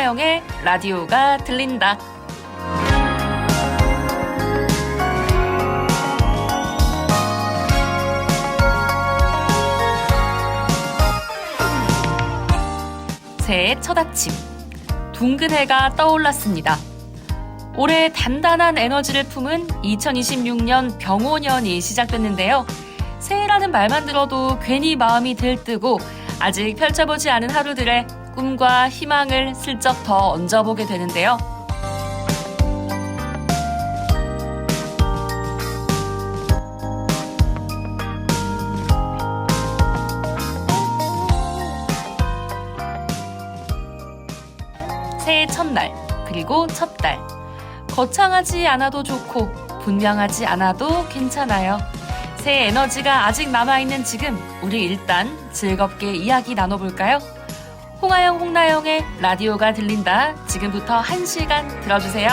홍하영의 라디오가 들린다. 새해 첫 아침, 둥근 해가 떠올랐습니다. 올해 단단한 에너지를 품은 2026년 병오년이 시작됐는데요. 새해라는 말만 들어도 괜히 마음이 들뜨고 아직 펼쳐보지 않은 하루들의 꿈과 희망을 슬쩍 더 얹어보게 되는데요. 새해 첫날, 그리고 첫 달. 거창하지 않아도 좋고 분명하지 않아도 괜찮아요. 새해 에너지가 아직 남아있는 지금 우리 일단 즐겁게 이야기 나눠볼까요? 홍하영, 홍나영의 라디오가 들린다. 지금부터 1시간 들어주세요.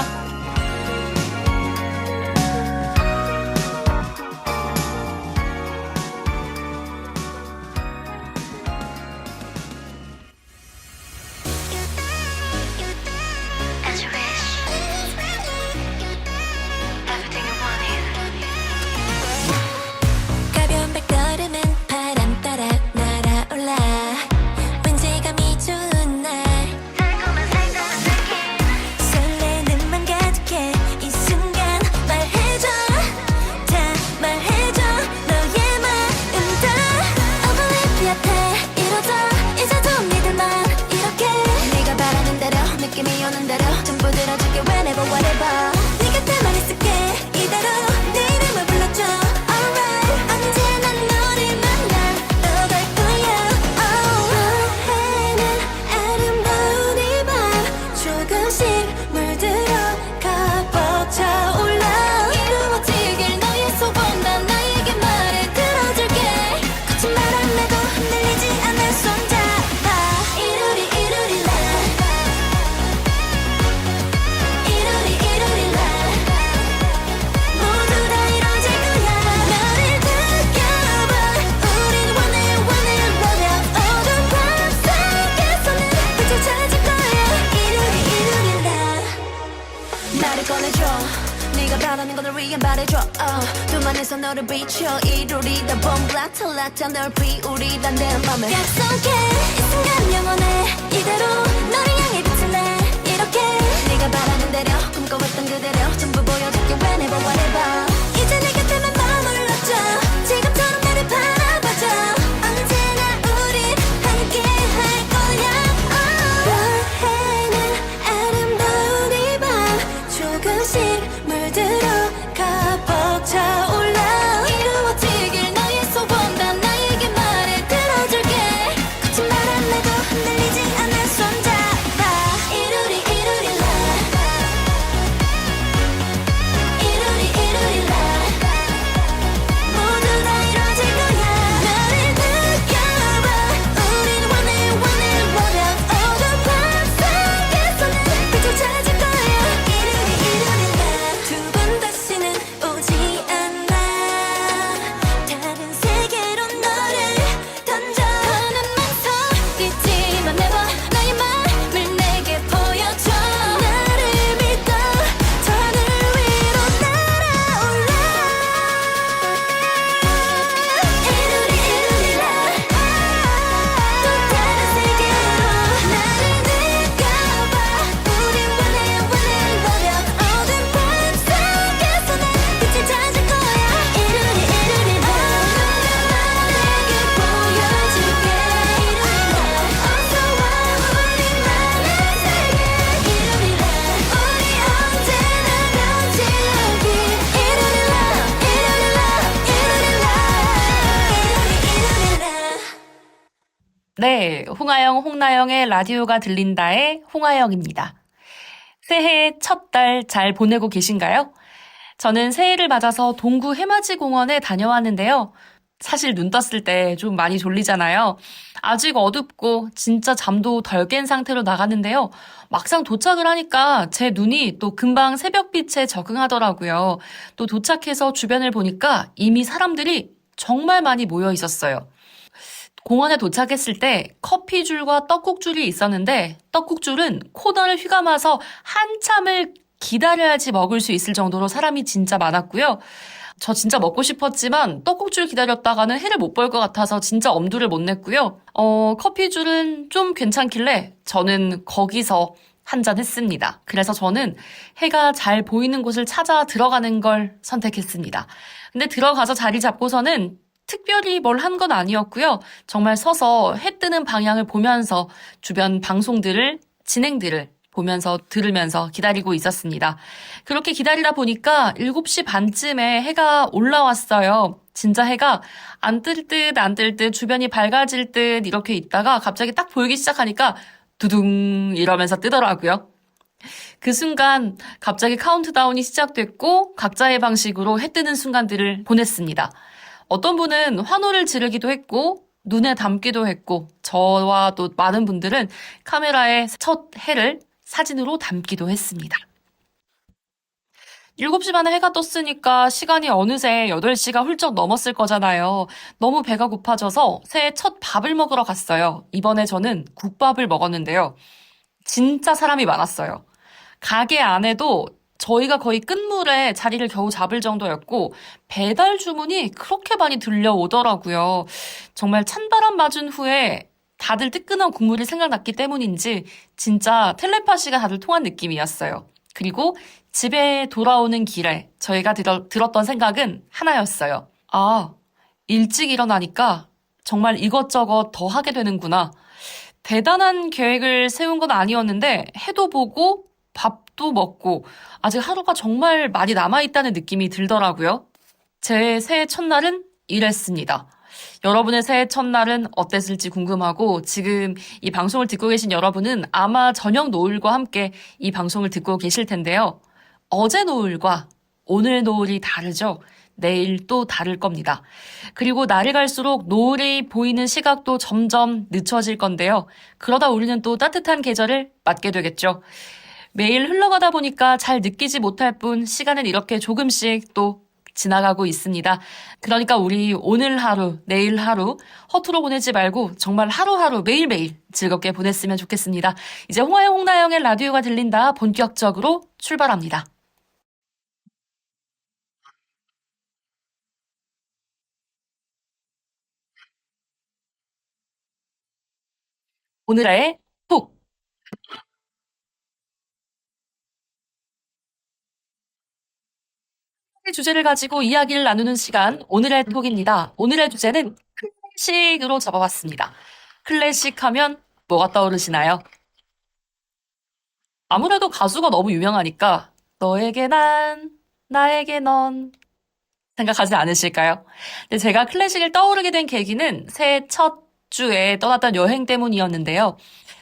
가벼운 발걸음은 바람 따라 날아올라 왠지 감이 좋은 날 달콤한 느낌 설레는 맘 가득해 이 순간 말해줘 다 말해줘 너의 마음 다 overlap 옆에 이뤄져 이제 좀 믿을만 이렇게 네가 바라는 대로 느낌이 오는 대로 전부 들어줄게 whenever whatever 네 곁에만 있을게 이대로 내 이름을 불러줘 alright 언제나 너를 만나 너갈 거야 해는 아름다운 이 밤 조금씩 물들어 가벅 차올라 이루어지길 너의 소원 난 나에게 말해 들어줄게 거친 바람에도 흔들리지 않을 손잡아 이루리 이루리라 이루리 이루리라 모두 다 이뤄질 거야 너를 느껴봐 우린 원해 어두운 밤 속에서는 빛을 찾을 거야 이루리 이루리라 나를 꺼내줘 네가 바라는 건 널 위해 말해줘 두만에서 너를 비춰 이루리다 봄글라탈라타 널 피우리다 내 맘을 약속해 이 순간 영원해 이대로 너를 향해 빛을 내 이렇게 네가 바라는 대로 꿈꿔왔던 그대로 전부 보여줄게 whenever whatever 이제 내 곁에만 머물러줘 지금처럼 나를 바라봐줘 언제나 우린 함께 할 거야 해는 아름다운 이 밤 조금씩 물들어 가벅 차올라 이루어지길 너의 소원 난 나에게 말해 들어줄게 거친 바람에도 흔들리지 않을 손잡아 이루리 이루리라 이루리 이루리라 모두 다 이뤄질 거야 너를 느껴봐 우린 원해 어두운 밤 속에서는 빛을 찾을 거야 이루리 이루리라 두 번 다시는 오지 않아 다른 세계로 너를 던져 더는 망설이지만 never 너의 맘을 내게 보여줘 나를 믿어 저 하늘 위로 날아올라 이루리 이루리라 또 다른 세계로 나를 느껴봐 우린 원해 어두운 밤 속에서는 빛을 찾을 거야 이루리 이루리라 내게 보여줄게 이루리라 어서 와 우리만의 세계 이루리라 우리 언제나 같이 여기 이루리라 이루리라 네, 홍하영, 홍나영의 라디오가 들린다의 홍하영입니다. 새해 첫 달 잘 보내고 계신가요? 저는 새해를 맞아서 동구 해맞이 공원에 다녀왔는데요. 사실 눈 떴을 때 좀 많이 졸리잖아요. 아직 어둡고 진짜 잠도 덜 깬 상태로 나갔는데요. 막상 도착을 하니까 제 눈이 또 금방 새벽빛에 적응하더라고요. 또 도착해서 주변을 보니까 이미 사람들이 정말 많이 모여 있었어요. 공원에 도착했을 때 커피줄과 떡국줄이 있었는데 떡국줄은 코너를 휘감아서 한참을 기다려야지 먹을 수 있을 정도로 사람이 진짜 많았고요. 저 진짜 먹고 싶었지만 떡국줄 기다렸다가는 해를 못 볼 것 같아서 진짜 엄두를 못 냈고요. 커피줄은 좀 괜찮길래 저는 거기서 한 잔 했습니다. 그래서 저는 해가 잘 보이는 곳을 찾아 들어가는 걸 선택했습니다. 근데 들어가서 자리 잡고서는 특별히 뭘 한 건 아니었고요. 정말 서서 해 뜨는 방향을 보면서 주변 방송들을, 진행들을 보면서 들으면서 기다리고 있었습니다. 그렇게 기다리다 보니까 7시 반쯤에 해가 올라왔어요. 진짜 해가 안 뜰 듯 안 뜰 듯 주변이 밝아질 듯 이렇게 있다가 갑자기 딱 보이기 시작하니까 두둥 이러면서 뜨더라고요. 그 순간 갑자기 카운트다운이 시작됐고 각자의 방식으로 해 뜨는 순간들을 보냈습니다. 어떤 분은 환호를 지르기도 했고 눈에 담기도 했고 저와 또 많은 분들은 카메라에 첫 해를 사진으로 담기도 했습니다. 7시 반에 해가 떴으니까 시간이 어느새 8시가 훌쩍 넘었을 거잖아요. 너무 배가 고파져서 새해 첫 밥을 먹으러 갔어요. 이번에 저는 국밥을 먹었는데요. 진짜 사람이 많았어요. 가게 안에도 저희가 거의 끝물에 자리를 겨우 잡을 정도였고 배달 주문이 그렇게 많이 들려오더라고요. 정말 찬바람 맞은 후에 다들 뜨끈한 국물이 생각났기 때문인지 진짜 텔레파시가 다들 통한 느낌이었어요. 그리고 집에 돌아오는 길에 저희가 들었던 생각은 하나였어요. 아, 일찍 일어나니까 정말 이것저것 더 하게 되는구나. 대단한 계획을 세운 건 아니었는데 해도 보고 밥도 먹고 아직 하루가 정말 많이 남아있다는 느낌이 들더라고요. 제 새해 첫날은 이랬습니다. 여러분의 새해 첫날은 어땠을지 궁금하고 지금 이 방송을 듣고 계신 여러분은 아마 저녁 노을과 함께 이 방송을 듣고 계실 텐데요. 어제 노을과 오늘 노을이 다르죠. 내일 또 다를 겁니다. 그리고 날이 갈수록 노을이 보이는 시각도 점점 늦춰질 건데요. 그러다 우리는 또 따뜻한 계절을 맞게 되겠죠. 매일 흘러가다 보니까 잘 느끼지 못할 뿐 시간은 이렇게 조금씩 또 지나가고 있습니다. 그러니까 우리 오늘 하루, 내일 하루 허투루 보내지 말고 정말 하루하루 매일매일 즐겁게 보냈으면 좋겠습니다. 이제 홍하영 홍나영의 라디오가 들린다 본격적으로 출발합니다. 오늘의 톡! 주제를 가지고 이야기를 나누는 시간, 오늘의 톡입니다. 오늘의 주제는 클래식으로 잡아봤습니다. 클래식 하면 뭐가 떠오르시나요? 아무래도 가수가 너무 유명하니까 너에게 난, 나에게 넌 생각하지 않으실까요? 근데 제가 클래식을 떠오르게 된 계기는 새해 첫 주에 떠났던 여행 때문이었는데요.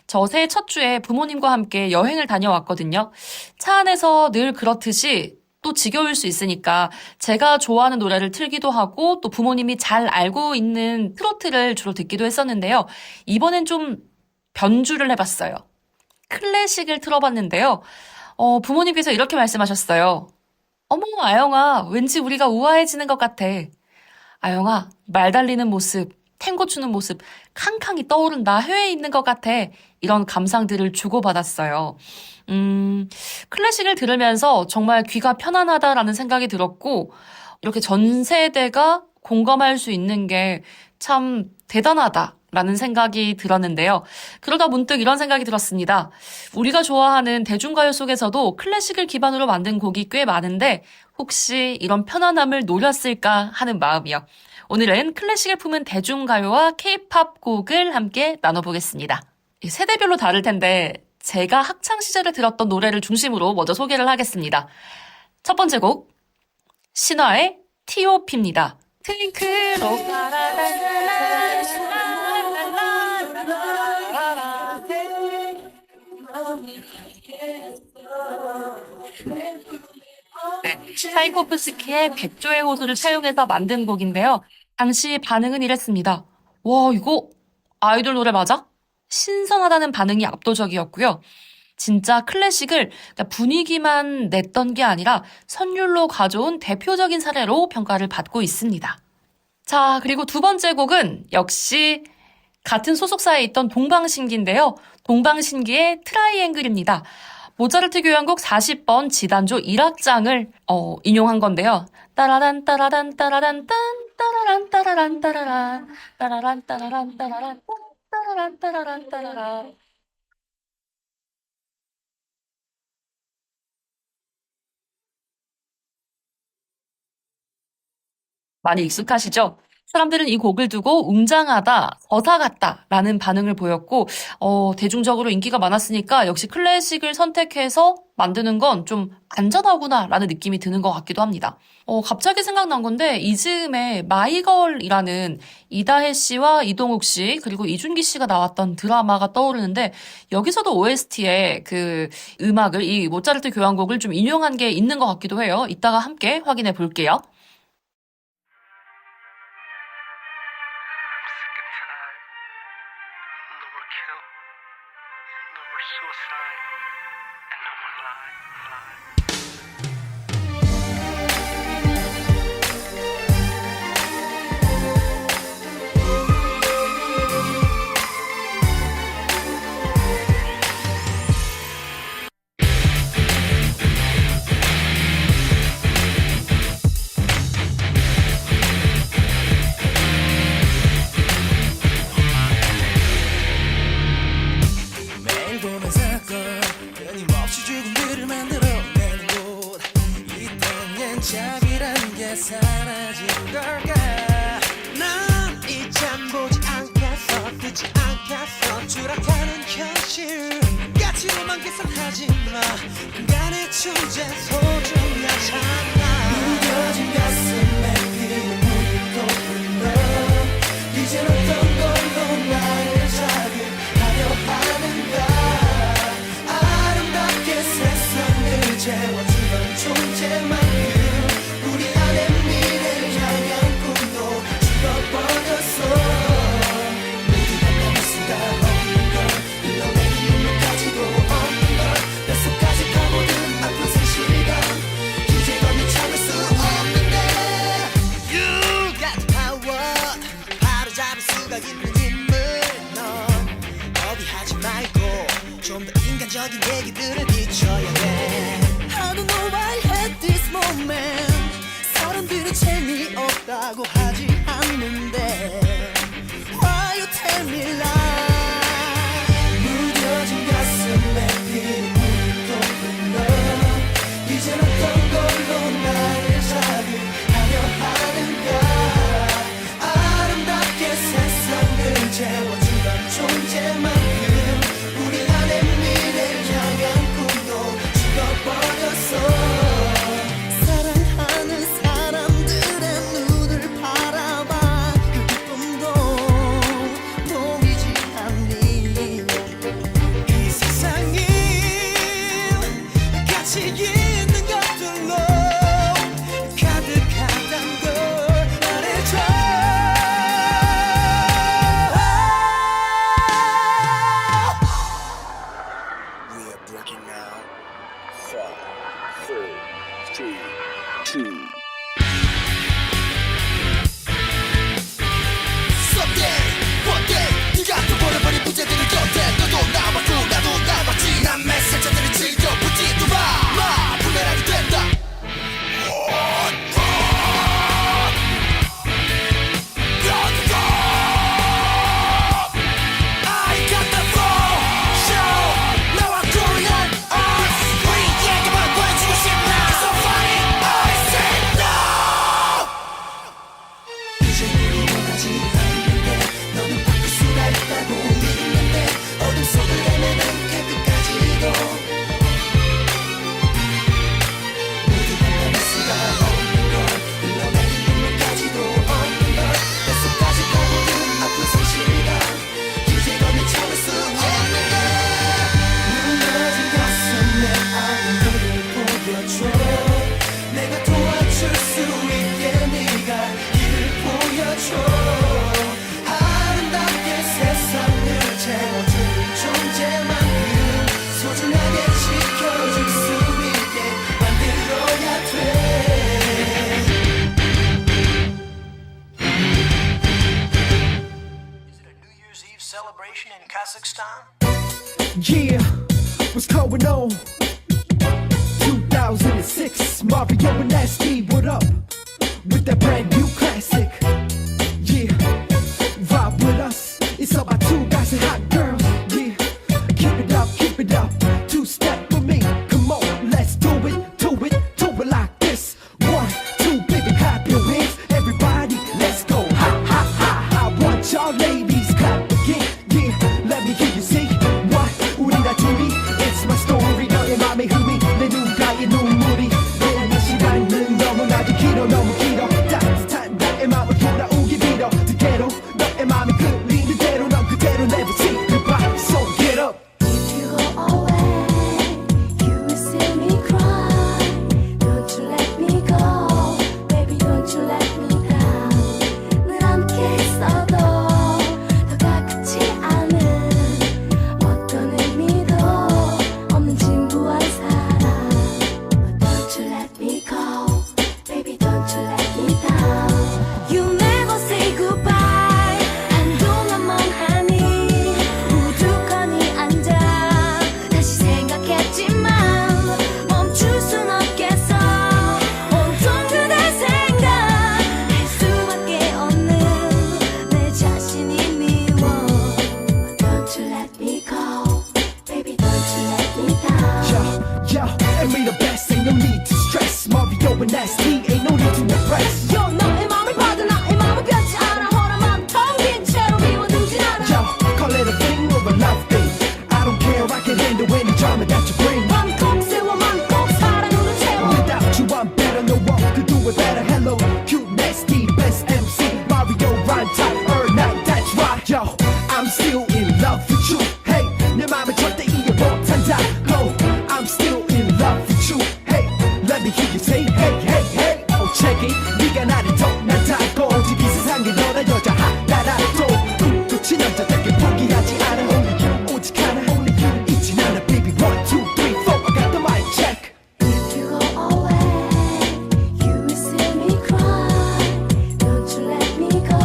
저 새해 첫 주에 부모님과 함께 여행을 다녀왔거든요. 차 안에서 늘 그렇듯이 또 지겨울 수 있으니까 제가 좋아하는 노래를 틀기도 하고 또 부모님이 잘 알고 있는 트로트를 주로 듣기도 했었는데요. 이번엔 좀 변주를 해봤어요. 클래식을 틀어봤는데요. 부모님께서 이렇게 말씀하셨어요. 어머, 아영아, 왠지 우리가 우아해지는 것 같아. 아영아, 말 달리는 모습, 탱고 추는 모습, 캉캉이 떠오른다, 해외에 있는 것 같아. 이런 감상들을 주고받았어요. 클래식을 들으면서 정말 귀가 편안하다라는 생각이 들었고, 이렇게 전 세대가 공감할 수 있는 게 참 대단하다라는 생각이 들었는데요. 그러다 문득 이런 생각이 들었습니다. 우리가 좋아하는 대중가요 속에서도 클래식을 기반으로 만든 곡이 꽤 많은데 혹시 이런 편안함을 노렸을까 하는 마음이요. 오늘은 클래식을 품은 대중가요와 케이팝 곡을 함께 나눠보겠습니다. 세대별로 다를 텐데 제가 학창시절에 들었던 노래를 중심으로 먼저 소개를 하겠습니다. 첫 번째 곡, 신화의 T.O.P입니다. 트윙클로 차이코프스키의 백조의 호수를 사용해서 만든 곡인데요. 당시 반응은 이랬습니다. 와, 이거 아이돌 노래 맞아? 신선하다는 반응이 압도적이었고요. 진짜 클래식을 분위기만 냈던 게 아니라 선율로 가져온 대표적인 사례로 평가를 받고 있습니다. 자, 그리고 두 번째 곡은 역시 같은 소속사에 있던 동방신기인데요. 동방신기의 트라이앵글입니다. 모차르트 교향곡 40번 지단조 1악장을 인용한 건데요. 따라란 따라란 따라란 딴 따라란 따라란 따라란 따라란 따라란 따라란 따라란 따라란 따라란. 많이 익숙하시죠? 사람들은 이 곡을 두고 웅장하다, 거사 같다라는 반응을 보였고, 대중적으로 인기가 많았으니까 역시 클래식을 선택해서 만드는 건 좀 안전하구나라는 느낌이 드는 것 같기도 합니다. 갑자기 생각난 건데, 이즈음에 마이걸이라는 이다혜 씨와 이동욱 씨, 그리고 이준기 씨가 나왔던 드라마가 떠오르는데, 여기서도 OST에 그 음악을, 이 모차르트 교향곡을 좀 인용한 게 있는 것 같기도 해요. 이따가 함께 확인해 볼게요. No more kill, no more suicide, and no more lie. 매일 보는 사건 끊임없이 죽음들을 만들어내는 곳 이때는 잡이란 게 사라진 걸까 난 이젠 보지 않겠어 듣지 않겠어 추락하는 현실 가치로만 계산하지 마 인간의 존재 소중하잖아 무뎌진 가슴에 피는 물이 또 흘러 이젠 어떤 걸로 나를 자극하려 하는가 아름답게 세상을 채워주던 존재만큼 우리 안의 미래를 향한 꿈도 죽어버렸어 모두가 넘을 수가 없는 걸 흘러내린 눈물까지도 없는 걸 뼛속까지 파고든 아픈 세실감 이제 넌 참을 수 없는데 You got the power 바로 잡을 수가 있는 힘을 넌 어비하지 말고 좀 더 인간적인 얘기들을 비춰야 돼 I don't know why at this moment 사람들은 재미없다고 하지 않는데 Why you tell me lie 무뎌진 가슴에 피는 물이 또 흘러 이젠 어떤 걸로 나를 자극하려 하는가 아름답게 세상을 채워주던 존재만큼 우리 안의 미래를 향한 꿈도 죽어버렸어 사랑하는 사람들의 눈을 바라봐 그 기쁨도 보이지 않니 이 세상이 가치 있는 것들로 가득하단 걸 말해줘 We are breaking now 5, 4, 3, 2 Someday, one day 네가 또 버려버린 문제들을 곁에 너도 남았고 나도 남았지 난 메시지들을 즐겨 붙지도 마 불멸하게 된다 I got the flow show 나와 Korean art 우리 얘기만 보여주고 싶나 It's so funny I say Yeah, what's going on? 2006, Mario and Nasty, what up? With that brand new classic. Yeah, vibe with us. It's all about two guys and hot girls. Yeah, keep it up. Two-step with me. Come on, let's do it like this. 1, 2, baby, clap your hands. Everybody, let's go. Ha, ha, ha. I want y'all ladies clap again. Yeah, let me hear you say what? 우리 다 둘이. It's my story. 너의 맘에 흠이 내 누가의 눈물이. 내 시간은 너무나도 길어 너무 길어. 따뜻한 나의 맘을 돌아오기 빌어. 그대로 너의 맘이 끌리는 대로 넌 그대로 never say goodbye. So get up. If you go away, you will see me cry. Don't you let me go, baby, don't you let me down. 늘 함께 있어도 더 가깝지 않은 어떤 의미도 없는 진부한 사랑. But don't you let me go, baby, don't you let me down. You never say goodbye. 한동안 멍하니 우두커니 앉아 다시 생각했지만 멈출 순 없겠어. 온통 그댈 생각할 수밖에 없는 내 자신이 미워. Don't you let me go, baby, don't you let me down. Yo, and we the best, ain't no need to stress. Mario and Nasty, ain't no need to impress. Yo, 너의 맘을 받아 나의 맘을 변치 않아. 허락 맘 텅 빈 채로 비워두진 않아. Yo, call it a thing or a love thing. I don't care, I can handle any drama that you bring. 맘꼭 세워 맘꼭 사랑으로 채워. Without you, I'm better, no one could do it better. Hello, cute, nasty, best MC. Mario, rhyme type, night, that's right. Yo, I'm still in love with you. Hey, 내 맘을 절대 이해 못한다. Oh, I'm still in love with you. Hey, let me hear you say, hey. Oh, check it. 네가 나를 떠난다고. 오직 이 세상에 너란 여자 하나라도 꿈꾸친 남자답게 포기하지 않아. Only you, 오직 하나. Only you, 잊진 않아, baby. 1, 2, 3, 4. I got the mic check. If you go away, you will see me cry. Don't you let me go,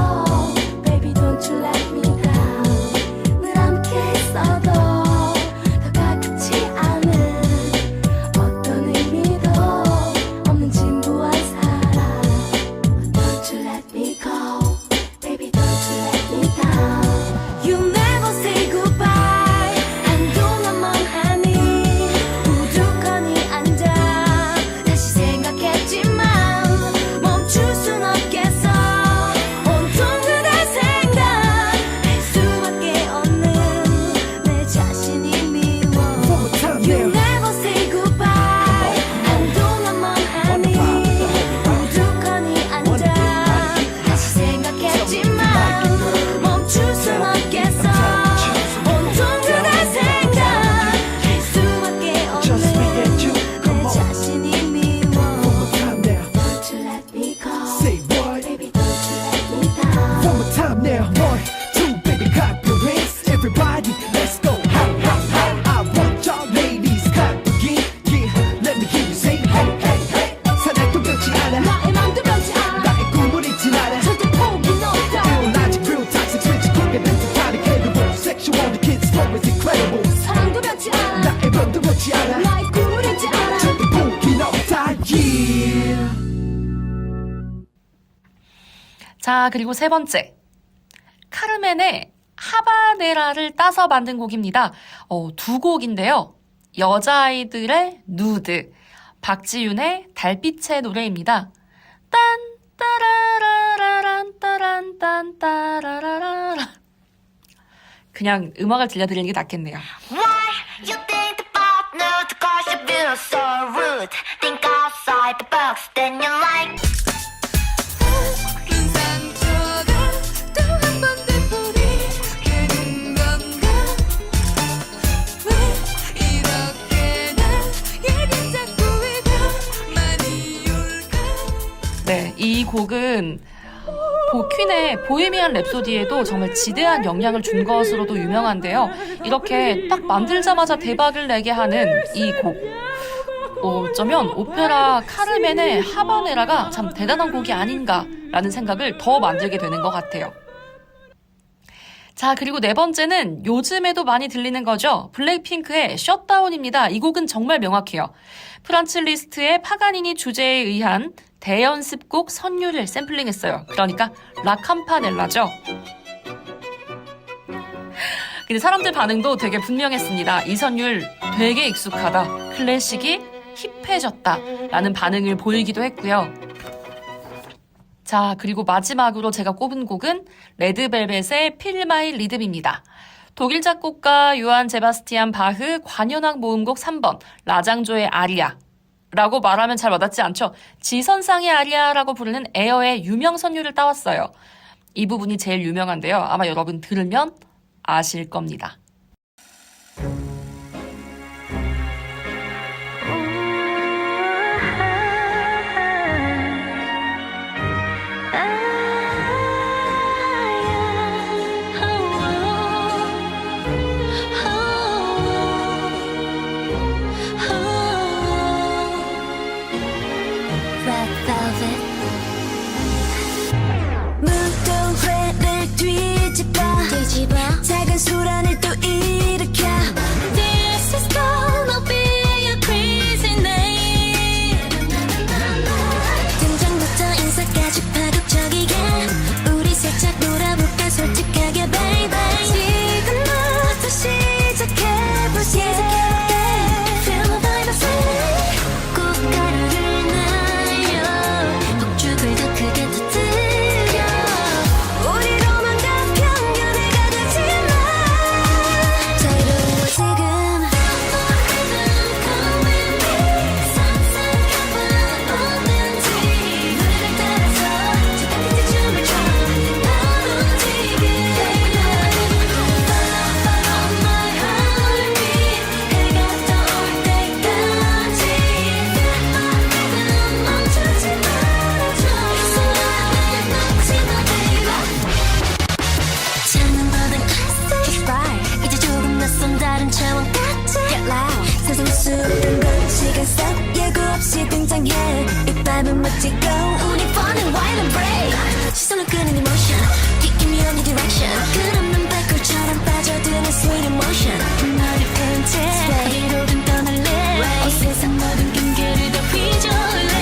baby, don't you let me down. 늘 함께 있어도 더 가깝지 않은 어떤 의미도 없는 진부한 사랑. Don't you let me go, baby, don't you let me down. You never say goodbye. 한동안 멍하니 우두커니 앉아 다시 생각했지만 멈출 순 없겠어. 온통 그댈 생각할 수밖에 없는 내 자신이 미워. One more time You now. never say goodbye. 한동안 멍하니 우두커니 앉아 다시 생각했지만 멈출 순 없겠어. 온통 그댈 생각할 수밖에 Just me 없는 and you. Come 내 on. 자신이 미워. One more time now. Don't you let me go, Say what? baby, don't you let me down. One more time now. 1, 2, baby, clap your hands. Everybody, let's go. Ha, ha, ha. I want y'all ladies clap again. Yeah, let me hear you say, hey. 사랑도 변치 않아. 나의 맘도 변치 않아. 나의 꿈을 잊진 않아. 절대 포기는 없다. Real logic, real toxic, switch, quick and incredible. Sexual, the kids flow is incredible. 사랑도 변치 않아. 나의 맘도 변치 않아. 나의 꿈을 잊지 않아. 절대 포기는 없다. Yeah. 자, 그리고 세 번째. 카르멘의 하바네라를 따서 만든 곡입니다. 두 곡인데요. 여자아이들의 누드, 박지윤의 달빛의 노래입니다. 딴 따라라란 따란 딴 따라라라. 그냥 음악을 들려드리는 게 낫겠네요. Why you think about nude? Cause you feel so rude. Think outside the box, then you like. 상처가 또 한 번 되풀이되는 건가? 왜 이렇게 나에게 자꾸 위로만이 올까? 네, 이 곡은 퀸의 보헤미안 랩소디에도 정말 지대한 영향을 준 것으로도 유명한데요. 이렇게 딱 만들자마자 대박을 내게 하는 이 곡. 어쩌면 오페라 카르멘의 하바네라가 참 대단한 곡이 아닌가라는 생각을 더 만들게 되는 것 같아요. 자, 그리고 네 번째는 요즘에도 많이 들리는 거죠. 블랙핑크의 셧다운입니다. 이 곡은 정말 명확해요. 프란츠 리스트의 파가니니 주제에 의한 대연습곡 선율을 샘플링했어요. 그러니까 라캄파넬라죠. 근데 사람들 반응도 되게 분명했습니다. 이 선율 되게 익숙하다. 클래식이 힙해졌다. 라는 반응을 보이기도 했고요. 자, 그리고 마지막으로 제가 꼽은 곡은 레드벨벳의 Feel My Rhythm입니다. 독일 작곡가 요한 제바스티안 바흐 관현악 모음곡 3번 라장조의 아리아 라고 말하면 잘 와닿지 않죠? 지선상의 아리아라고 부르는 에어의 유명 선율을 따왔어요. 이 부분이 제일 유명한데요. 아마 여러분 들으면 아실 겁니다. Red velvet 무도회를 뒤집어 작은 소란을 또 일으켜 This is gonna be a crazy night 등장부터 인사까지 파격적이게 우리 살짝 놀아볼까 솔직하게 baby 지금부터 시작해보자 Feel my vibes 꽃가루를 날려 폭죽을 더 크게 터뜨려 우리로만 다 편견을 가두지 마 자유로워 지금 Come with me 상상해봐 뭐든지 노래를 따라서 저 따뜻한 춤을 춰 나도 지금 Follow my heartbeat 해가 떠올 때까지 멈추지 말아줘 이 순간을 놓지 마 baby 창문보단 classic 이제 조금 낯선 다른 차원까지 Get loud 세상 수많은 건 시간 속 예고 없이 등장해 이 밤은 멋지고 우리 fun and wild and brave 시선을 끄는 emotion Kicking me on the direction 끝없는 발걸처럼 빠져드는 sweet emotion 너를 푼 채 어디로든 떠날래 세상 모든 경계를 다 휘저을래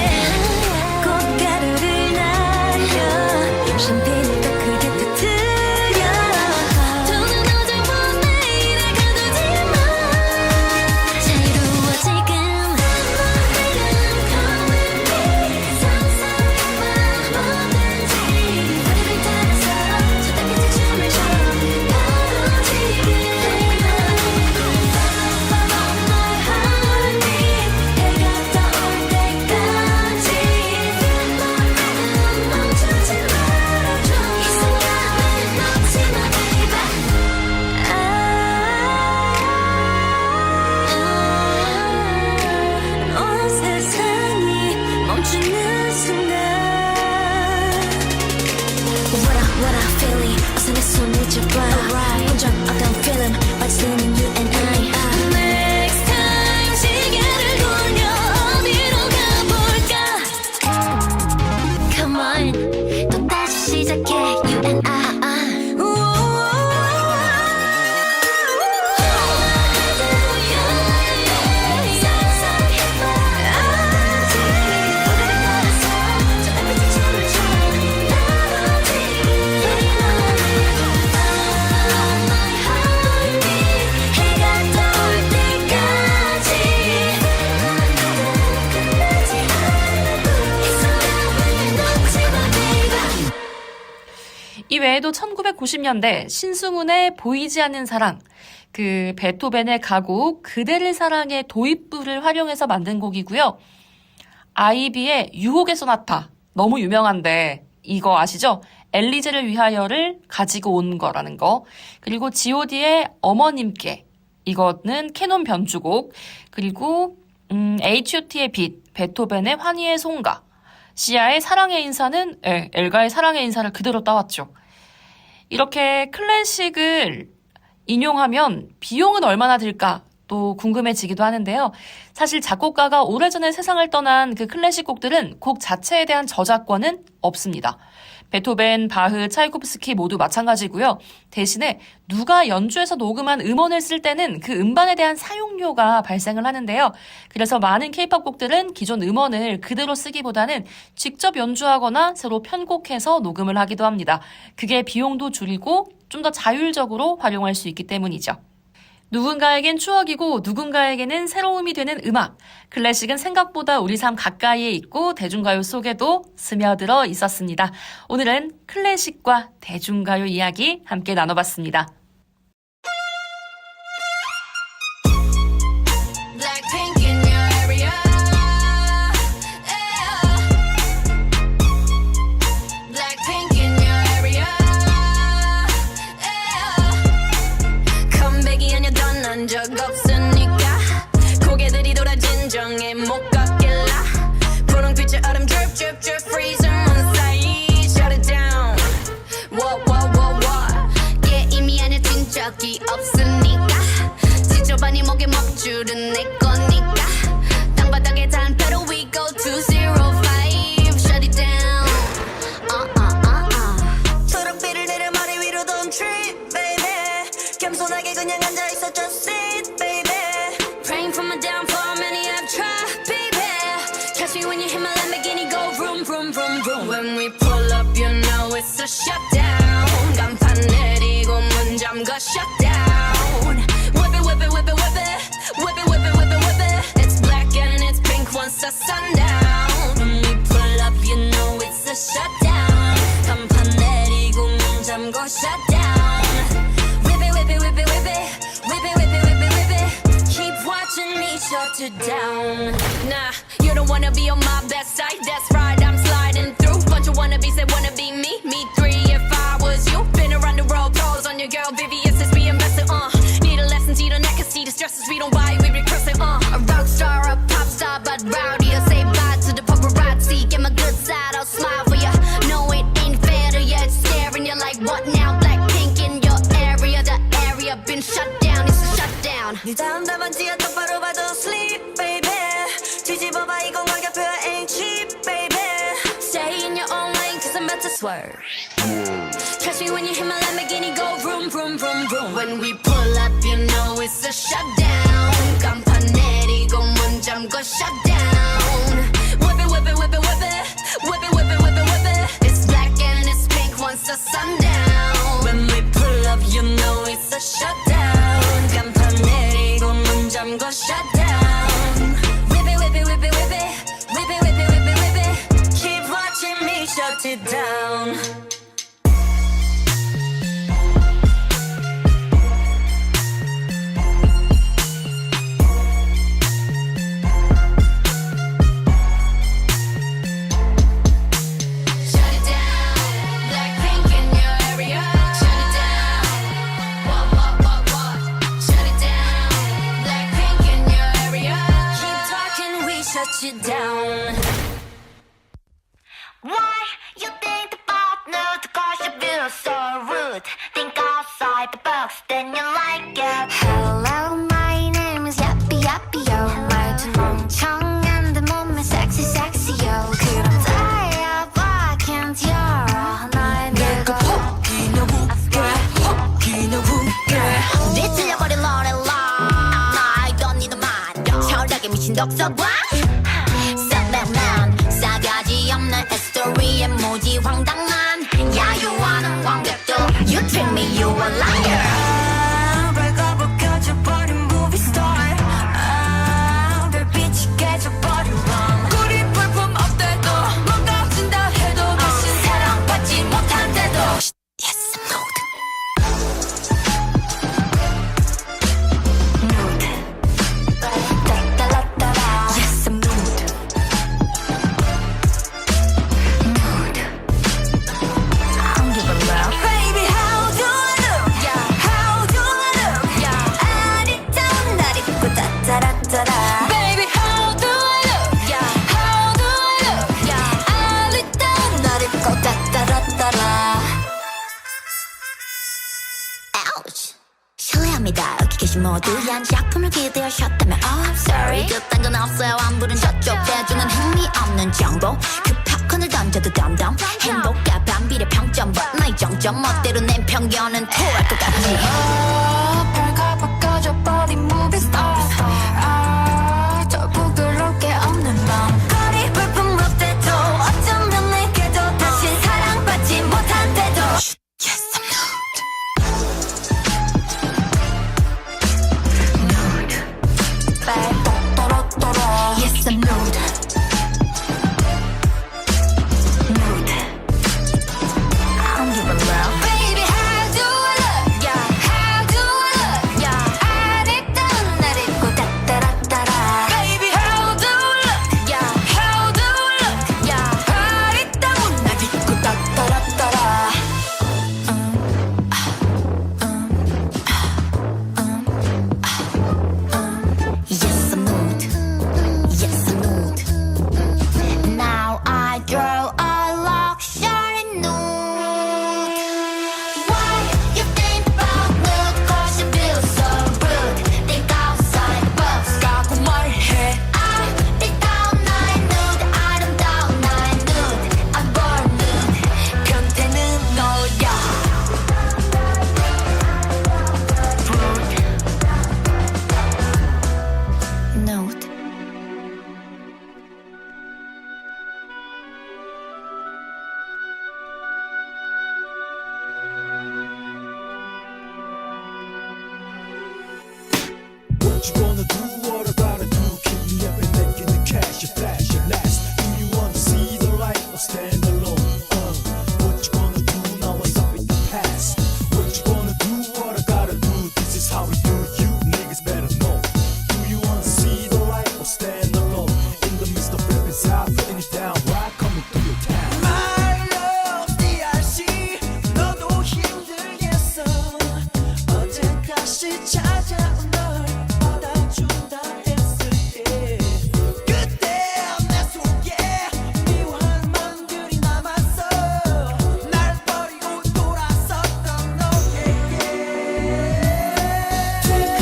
꽃가루를 날려 샴페인을 더 크게 터뜨려 더는 어제와 내일을 가두지 마 자유로워 지금 Come with me 상상해봐 뭐든지 노래를 따라서 저 따뜻한 춤을 춰 나도 지금 Follow my heartbeat 해가 떠올 때까지 멈추지 말아줘 이 순간을 놓지 마 baby 온 세상이 멈추는 순간 What I feeling 어서 내 손을 잡아 본 적 없던 feeling What's in you and I Next time 시계를 돌려 어디로 가볼까 Come on 또 다시 시작해 You and I 이 외에도 1990년대 신승훈의 보이지 않는 사랑, 그 베토벤의 가곡 그대를 사랑의 도입부를 활용해서 만든 곡이고요. 아이비의 유혹의 소나타 너무 유명한데 이거 아시죠? 엘리제를 위하여를 가지고 온 거라는 거. 그리고 G.O.D의 어머님께 이거는 캐논 변주곡. 그리고 H.O.T의 빛, 베토벤의 환희의 송가. 시아의 사랑의 인사는 엘가의 사랑의 인사를 그대로 따왔죠. 이렇게 클래식을 인용하면 비용은 얼마나 들까 또 궁금해지기도 하는데요. 사실 작곡가가 오래전에 세상을 떠난 그 클래식 곡들은 곡 자체에 대한 저작권은 없습니다. 베토벤, 바흐, 차이코프스키 모두 마찬가지고요. 대신에 누가 연주해서 녹음한 음원을 쓸 때는 그 음반에 대한 사용료가 발생을 하는데요. 그래서 많은 케이팝 곡들은 기존 음원을 그대로 쓰기보다는 직접 연주하거나 새로 편곡해서 녹음을 하기도 합니다. 그게 비용도 줄이고 좀 더 자율적으로 활용할 수 있기 때문이죠. 누군가에겐 추억이고 누군가에게는 새로움이 되는 음악. 클래식은 생각보다 우리 삶 가까이에 있고 대중가요 속에도 스며들어 있었습니다. 오늘은 클래식과 대중가요 이야기 함께 나눠봤습니다. Blackpink in your area. Blackpink in your area. 컴백이 아니야 넌 적 없으니까 고개들이 돌아 진정해 못 걷길라 분홍빛의 얼음 drip drip drip freeze on side shut it down. What yeah 이미 안에 뛴 적이 없으니까 지저분이 목에 먹줄은 내 거니까 땅바닥에 단패로 we go 205 shut it down. 초록빛을 내려 머리 위로 don't trip baby 겸손하게 그냥 앉아있어 just sit baby praying for my downfall many have tried baby catch me when you hit my Lamborghini go vroom vroom vroom vroom when we pull up you know it's a shutdown 간판 내리고 문 잠가 shutdown whip it whip it whip it whip it whip it whip it whip it whip it it's black and it's pink once the sundown when we pull up you know it's a shutdown 간판 내리고 문 잠가 shutdown whip it whip it whip it whip it whip it whip it whip it whip it keep watching me shut it down nah you don't wanna be on my best side that's right I'm sliding through bunch of wannabes that wanna be me me three if I was you been around the world pose on your girl Vivian since we invested need a lesson see the neck and see the stresses we don't buy we recurse it a rock star a pop star but rowdy I say bye to the paparazzi get my good side I'll smile for ya no it ain't fair to ya it's staring you like what now Blackpink in your area the area been shut down it's a shutdown 네 다음 답안지야 똑바로 봐도 sleep baby 뒤집어봐 이건 가격표야 ain't cheap baby stay in your own lane cause I'm about to swerve catch me when you hit my Lamborghini go vroom vroom vroom vroom when we pull up you know it's a shutdown 간판 내리고 문 잠궈 shutdown whip it whip it whip it whip it whip it whip it whip it whip it it's black and it's pink once the sundown when we pull up you know it's a shutdown 간판 내리고 문 잠궈 shutdown whip it whip it whip it whip it whip it whip it whip it whip it keep watching me shut it down. Shut it down, Blackpink in your area. Shut it down, what? Shut it down, Blackpink in your area. Keep talking, we shut you down. Why you think the partner cause you feel so rude? Think outside the box, then you like it. Hello, my name is Yappy Yappy Yo. 말투 멍청한데 몸매 sexy sexy yo. 그럼 달려봐, can't 열어 날 밀고 뒤틀려버린 노래라 I don't need a man 철학에 미친 독서관 Superman 싸가지 없는 스토리에 무지 황당한 야유하는 관객도 You treat me you a liar 발가벗 켜져버린 movie star 별빛이 깨져버린 밤 우리 볼품 없대도 뭔가 진다 해도 다신 사랑받지 못한대도 Yes I'm mood 따라따라 Yes I'm mood mood I don't give a love Baby how do I look yeah how do I look yeah 아리따운 날 입고 따따라따라 Baby how do I look yeah how do I look yeah 아리따운 날 입고 따따라따라 Ouch 실례합니다 여기 계신 모두 한 작품을 기대어 셨다면 Oh I'm sorry 그딴 건 없어요 안 부른 저쪽 대중은 흥미없는 정보 그 팝콘을 던져도 덤덤 행복과 반비례 오히려 평점 봐 나의 정점 멋대로 낸 편견은 토할 것 같니 별가 바꿔줘 body movie star 더 부끄럽게 없는 밤 거리 불품 롯데도 어쩌면 내게도 다시 사랑받지 못한 때도 Yes I'm nude Bad 또로또로 Yes I'm nude Nude I don't give a love Baby how do I look Yeah how do I look Yeah 아직도 날 잊고 따따라따라 Baby how do I look Yeah how do I look Yeah 아직도 날 잊고 따따라따라 Yes I'm nude Yes I'm nude Now I draw a luxury nude Why you think about nude Cause you feel so rude Think outside the box 까고 말해 아름다운 나의 nude 아름다운 나의 nude I'm born nude 변태는 너야 nude What you gonna do, what I gotta do Keep me up and making the cash, you flash, you last Do you wanna see the light or stand alone? What you gonna do, now what's up with the past? What you gonna do, what I gotta do This is how we do, you niggas better know Do you wanna see the light or stand alone? In the midst of flipping south, putting it down Right coming through your town My love, DRC 너도 힘들겠어 어제까지 찾아온 널 받아준다 했을 때 그때 내 속에 미워한 맘들이 남았어 날 버리고 돌아섰던 너에게 Take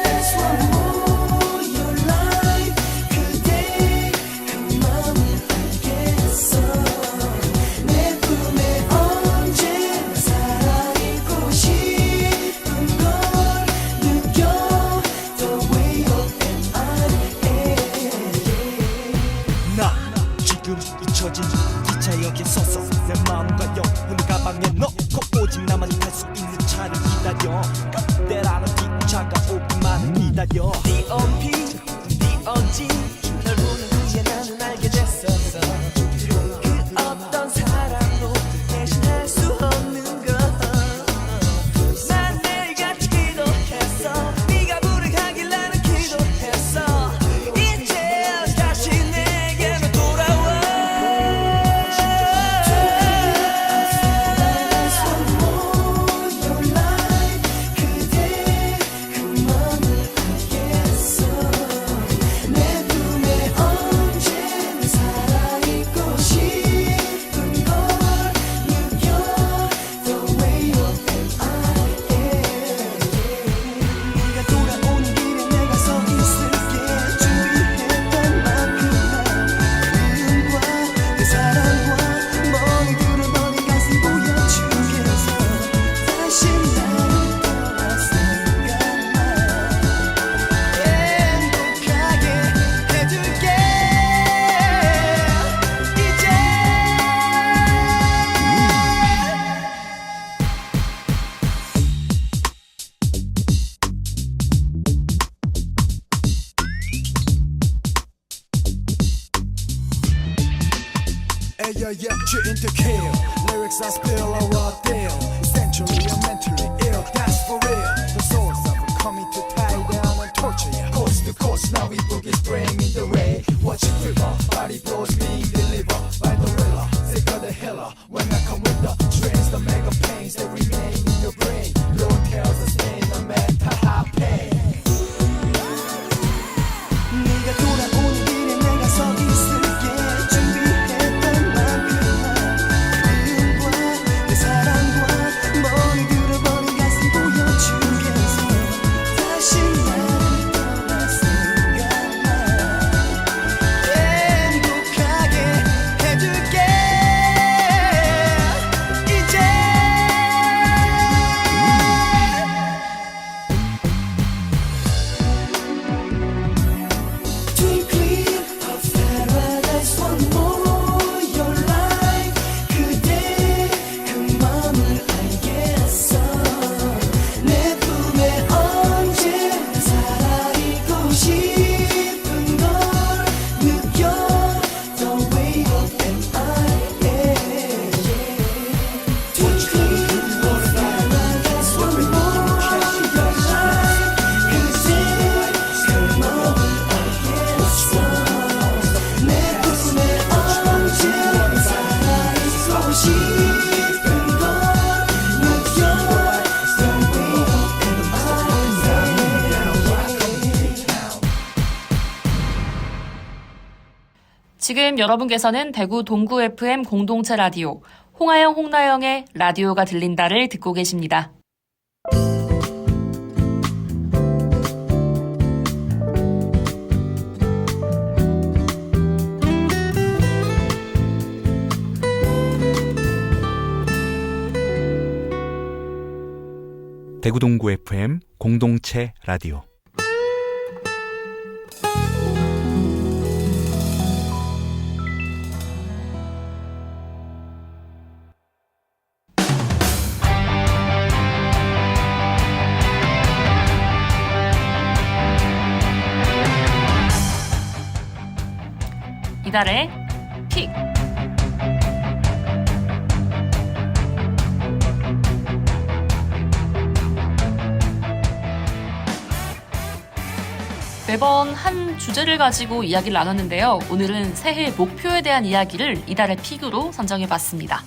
it one more your life 그대 그 맘을 알겠어 내 품에 언제나 살아있고 싶은 걸 느껴 The way of an 나 지금 잊혀진 기차역에 서서 내 마음과 영혼을 가방에 넣고 오직 나만 탈 수 있는 차를 기다려 때라는 뒷차가 오기만을 기다려 D.O.P. D.O.G. 널 보는 후에 나는 알게 됐었어 그 어떤 사람도 대신할 수 없는 걸난 매일같이 기도했어 네가 불행하길 나는 기도했어 이제 다시 내게로 돌아와 그대 그 맘을 알겠어 내 품에 언제나 살아있고 싶은 걸 느껴 The way of 네가 돌아오는 길에 내가 서 있을게 준비했던 만큼만 그림과 내 사랑과 머리들을 버린 가슴 보여주겠어 다시 나를 떠났으니까 행복하게 해줄게 이제 Ayo, yeah, you're into kill. Lyrics I spill are raw deal. Essentially, I'm mentally ill, that's for real. The source of it coming to tie down and torture you. Coast to coast, now we book is spraying in the rain. Watch it quiver, body blows being delivered by the riller. Sick of the hiller, when I come with the trains, the mega pains that remain in your brain. Lord tells us stay no matter how pain. 네가 돌아오는 길에 내가 서 있을게 준비했던 만큼만 그림과 내 사랑과 머리들을 버린 가슴 보여주겠어 다시 나를 떠났으니까 지금 여러분께서는 대구 동구 FM 공동체 라디오 홍하영 홍나영의 라디오가 들린다를 듣고 계십니다. 대구 동구 FM 공동체 라디오 이달의 픽. 매번 한 주제를 가지고 이야기를 나눴는데요. 오늘은 새해 목표에 대한 이야기를 이달의 픽으로 선정해봤습니다.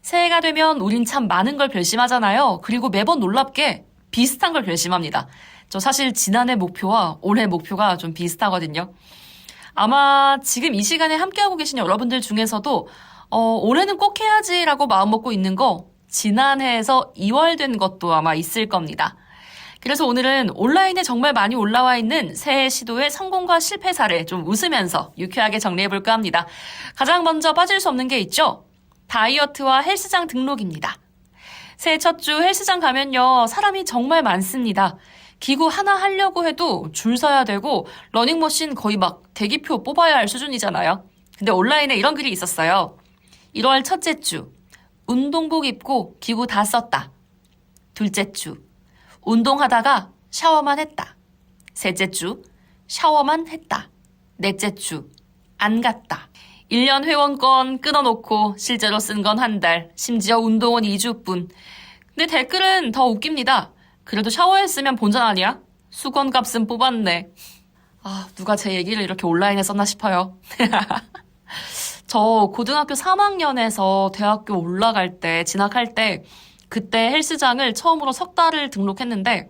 새해가 되면 우린 참 많은 걸 결심하잖아요. 그리고 매번 놀랍게 비슷한 걸 결심합니다. 저 사실 지난해 목표와 올해 목표가 좀 비슷하거든요. 아마 지금 이 시간에 함께하고 계신 여러분들 중에서도 올해는 꼭 해야지라고 마음먹고 있는 거 지난해에서 이월된 것도 아마 있을 겁니다. 그래서 오늘은 온라인에 정말 많이 올라와 있는 새해 시도의 성공과 실패 사례 좀 웃으면서 유쾌하게 정리해볼까 합니다. 가장 먼저 빠질 수 없는 게 있죠. 다이어트와 헬스장 등록입니다. 새해 첫 주 헬스장 가면요. 사람이 정말 많습니다. 기구 하나 하려고 해도 줄 서야 되고 러닝머신 거의 막 대기표 뽑아야 할 수준이잖아요. 근데 온라인에 이런 글이 있었어요. 1월 첫째 주 운동복 입고 기구 다 썼다. 둘째 주 운동하다가 샤워만 했다. 셋째 주 샤워만 했다. 넷째 주 안 갔다. 1년 회원권 끊어놓고 실제로 쓴 건 한 달, 심지어 운동은 2주뿐. 근데 댓글은 더 웃깁니다. 그래도 샤워했으면 본전 아니야? 수건값은 뽑았네. 아, 누가 제 얘기를 이렇게 온라인에 썼나 싶어요. 저 고등학교 3학년에서 대학교 올라갈 때, 진학할 때 그때 헬스장을 처음으로 석 달을 등록했는데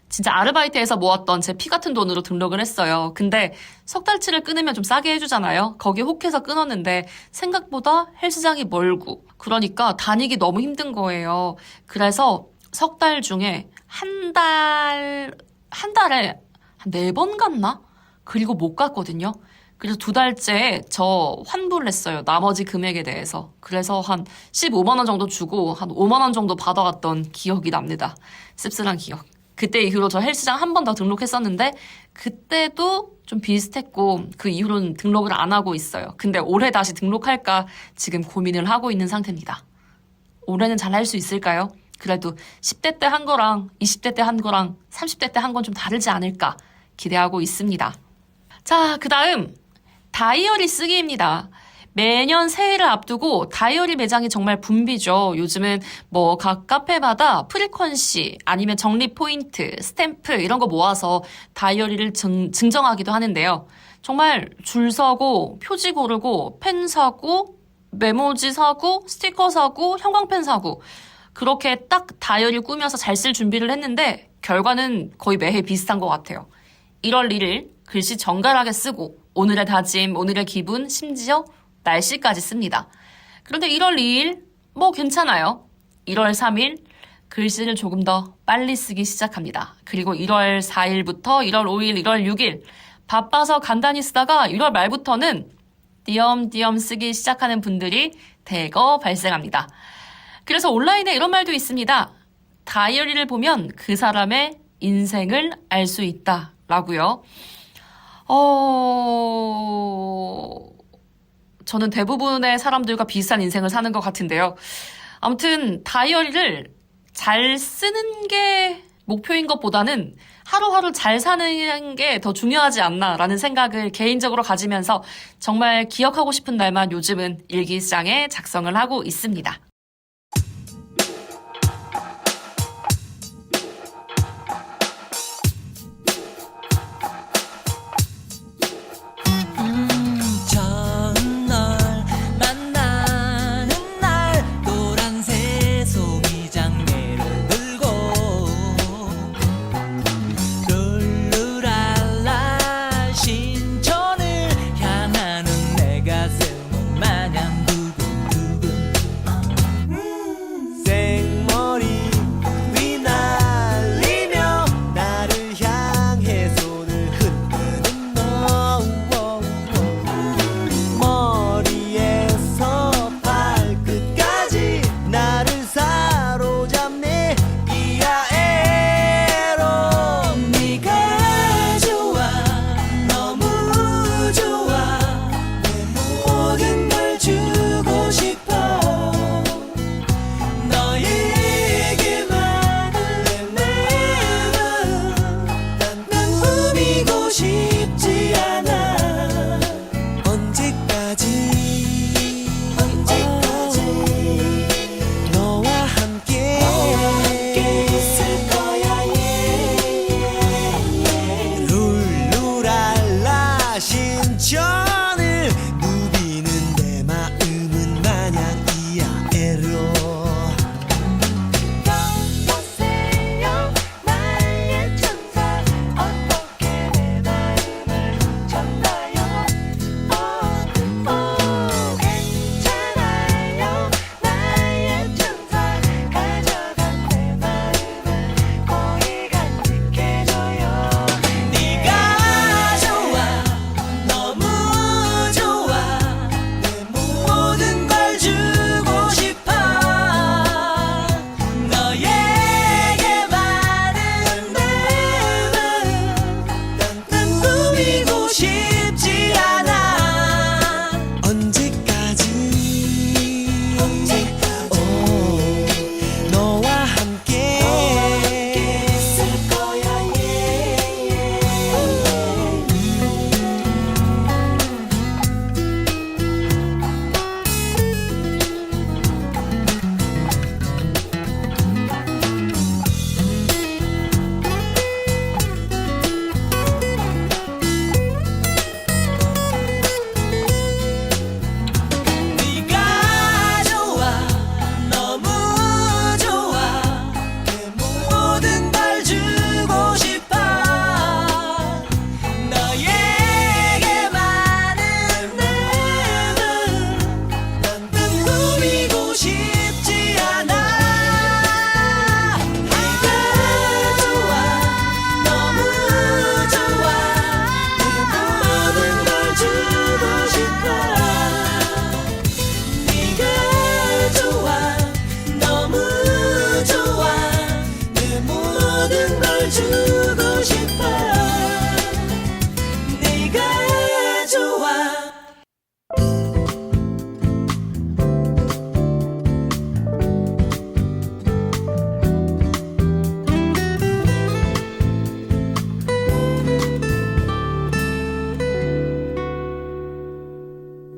진짜 아르바이트에서 모았던 제 피 같은 돈으로 등록을 했어요. 근데 석 달치를 끊으면 좀 싸게 해주잖아요. 거기에 혹해서 끊었는데 생각보다 헬스장이 멀고 그러니까 다니기 너무 힘든 거예요. 그래서 석 달 중에 한 달에 한 4번 갔나? 그리고 못 갔거든요. 그래서 2달째 저 환불을 했어요. 나머지 금액에 대해서. 그래서 한 15만 원 정도 주고 한 5만 원 정도 받아갔던 기억이 납니다. 씁쓸한 기억. 그때 이후로 저 헬스장 한 번 더 등록했었는데 그때도 좀 비슷했고 그 이후로는 등록을 안 하고 있어요. 근데 올해 다시 등록할까 지금 고민을 하고 있는 상태입니다. 올해는 잘 할 수 있을까요? 그래도 10대 때 한 거랑 20대 때 한 거랑 30대 때 한 건 좀 다르지 않을까 기대하고 있습니다. 자, 그 다음 다이어리 쓰기입니다. 매년 새해를 앞두고 다이어리 매장이 정말 붐비죠. 요즘은 뭐 각 카페마다 프리퀀시 아니면 적립 포인트, 스탬프 이런 거 모아서 다이어리를 증정하기도 하는데요. 정말 줄 서고 표지 고르고 펜 사고 메모지 사고 스티커 사고 형광펜 사고 그렇게 딱 다이어리 꾸며서 잘 쓸 준비를 했는데 결과는 거의 매해 비슷한 것 같아요. 1월 1일 글씨 정갈하게 쓰고 오늘의 다짐, 오늘의 기분, 심지어 날씨까지 씁니다. 그런데 1월 2일 뭐 괜찮아요. 1월 3일 글씨를 조금 더 빨리 쓰기 시작합니다. 그리고 1월 4일부터 1월 5일, 1월 6일 바빠서 간단히 쓰다가 1월 말부터는 띄엄띄엄 쓰기 시작하는 분들이 대거 발생합니다. 그래서 온라인에 이런 말도 있습니다. 다이어리를 보면 그 사람의 인생을 알 수 있다라고요. 저는 대부분의 사람들과 비슷한 인생을 사는 것 같은데요. 아무튼 다이어리를 잘 쓰는 게 목표인 것보다는 하루하루 잘 사는 게 더 중요하지 않나라는 생각을 개인적으로 가지면서 정말 기억하고 싶은 날만 요즘은 일기장에 작성을 하고 있습니다. 첫날 만나는 날 노란 새송이 장례를 들고 룰루랄라 신촌을 향하는 내 너와 함께 있을 거야. 룰루랄라 신전을 누비는 내 마음은 마냥 이야애로. 여보세요 나의 천사 어떻게 내 마음을 훔쳤나요. 괜찮아요 나의 천사 가져간 내 마음을 고이 간직해줘요. 네가 좋아 너무 좋아 내 모든 걸 주고 싶어. 너에게 많은 난 꾸미고 싶지 않아. 언제까지 너와 함께 있을 거야. 네가 좋아 너무 좋아 내 모든 걸 주고 싶어. 너에게 많은 난 꾸미고 싶지 않아. 네가 좋아 너무 좋아 내 모든 걸 주고 싶어. 네가 좋아 너무 좋아 내 모든 걸 주고 싶어. 네가 좋아.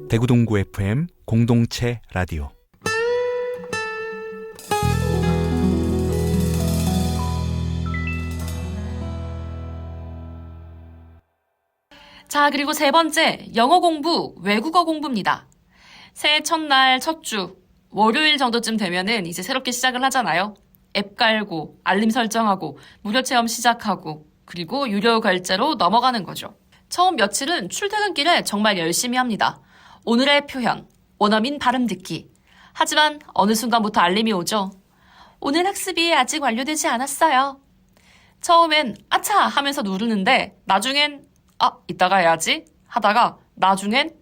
대구 동구 FM 공동체 라디오. 자, 그리고 세 번째, 영어 공부, 외국어 공부입니다. 새해 첫날, 첫 주, 월요일 정도쯤 되면은 이제 새롭게 시작을 하잖아요. 앱 깔고, 알림 설정하고, 무료 체험 시작하고, 그리고 유료 결제로 넘어가는 거죠. 처음 며칠은 출퇴근길에 정말 열심히 합니다. 오늘의 표현, 원어민 발음 듣기. 하지만 어느 순간부터 알림이 오죠. 오늘 학습이 아직 완료되지 않았어요. 처음엔 아차 하면서 누르는데 나중엔 이따가 해야지 하다가 나중엔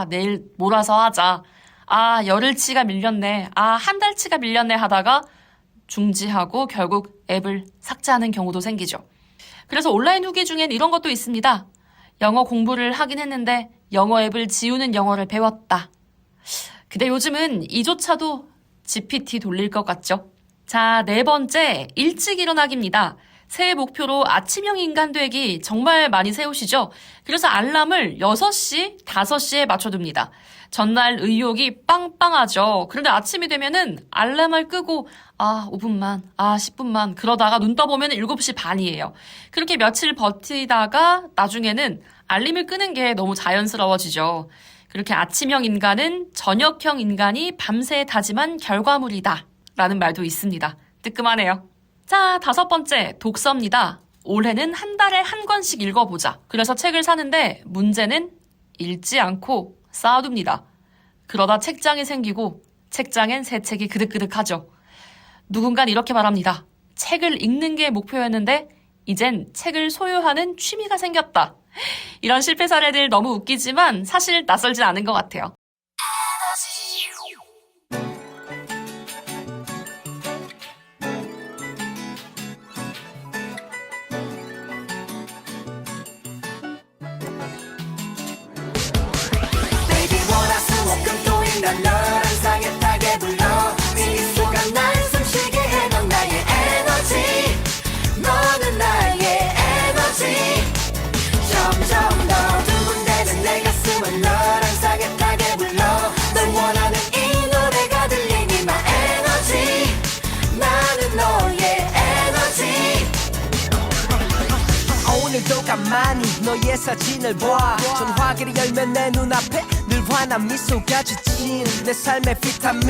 내일 몰아서 하자. 열흘치가 밀렸네. 한 달치가 밀렸네 하다가 중지하고 결국 앱을 삭제하는 경우도 생기죠. 그래서 온라인 후기 중엔 이런 것도 있습니다. 영어 공부를 하긴 했는데 영어 앱을 지우는 영어를 배웠다. 근데 요즘은 이조차도 GPT 돌릴 것 같죠? 자, 네 번째, 일찍 일어나기입니다. 새해 목표로 아침형 인간 되기 정말 많이 세우시죠? 그래서 알람을 6시, 5시에 맞춰둡니다. 전날 의욕이 빵빵하죠. 그런데 아침이 되면은 알람을 끄고 5분만, 10분만 그러다가 눈 떠보면 7시 반이에요. 그렇게 며칠 버티다가 나중에는 알림을 끄는 게 너무 자연스러워지죠. 그렇게 아침형 인간은 저녁형 인간이 밤새 다짐한 결과물이다 라는 말도 있습니다. 뜨끔하네요. 자, 5번째, 독서입니다. 올해는 한 달에 한 권씩 읽어보자. 그래서 책을 사는데 문제는 읽지 않고 쌓아둡니다. 그러다 책장이 생기고 책장엔 새 책이 그득그득하죠. 누군간 이렇게 말합니다. 책을 읽는 게 목표였는데 이젠 책을 소유하는 취미가 생겼다. 이런 실패 사례들 너무 웃기지만 사실 낯설진 않은 것 같아요. Baby 월화수목금토일 난 너를 항상 타게 불러. 이 순간 날 숨쉬게 해 넌 나의 에너지. 너는 나의 에너지. 점점 더 두근대는 내 가슴을 너라 너의 사진을 봐 전화기를 열면 내 눈앞에 늘 환한 미소가 지친 내 삶의 비타민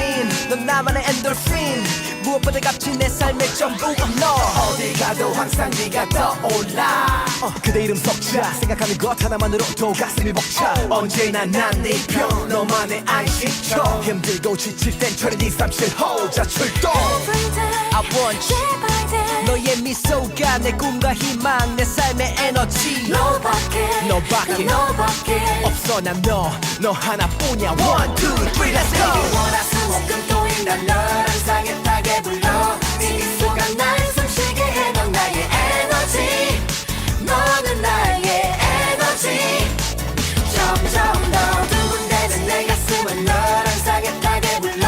넌 나만의 엔돌핀 무엇보다 값진 내 삶의 전부가 너 어디 가도 항상 네가 떠올라 그대 이름 석자 생각하는 것 하나만으로도 가슴이 벅차 언제나 난 네 편 너만의 안식처 힘들고 지칠 땐 저리 237호 자 출동 I want you 너의 미소가 내 꿈과 희망 내 삶의 에너지 너밖에 없어 난 너 하나뿐이야 One, two, three, let's go 월화수목금토일 난 너를 상했다게 불러 네 미소가 날 숨쉬게 해 넌 나의 에너지 너는 나의 에너지 점점 더 두근대는 내 가슴을 너를 상했다게 불러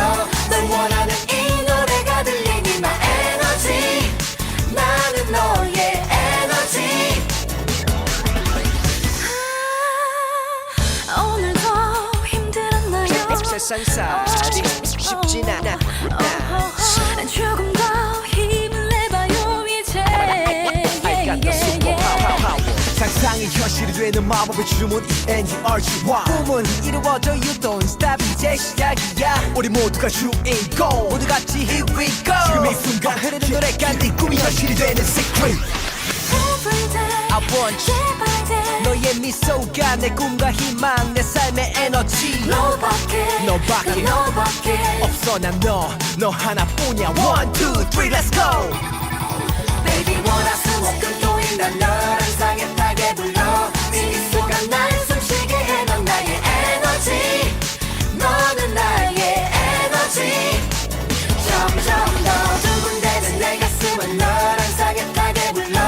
널 원하는 이 노래가 들리니 my energy 나는 너의 에너지 오늘도 힘들었나요? 세상살이 쉽진 않아 조금 더 힘을 내봐요 이제 상상이 현실이 되는 마법의 주문 ENERGY 꿈은 이루어져 You don't stop 이제 시작이야 우리 모두가 주인공 모두 같이 Here we go 지금 이 순간 흐르는 노래가 네 꿈이 현실이 되는 secret I want you 너의 미소가 내 꿈과 희망 내 삶의 에너지 너밖에 없어 난 너 하나뿐이야 One, two, three, let's go Baby 월화수목금토일 난 너를 상했다게 불러 네 미소가 날 숨쉬게 해 넌 나의 에너지 너는 나의 에너지 점점 더 두근대는 내 가슴을 너를 상했다게 불러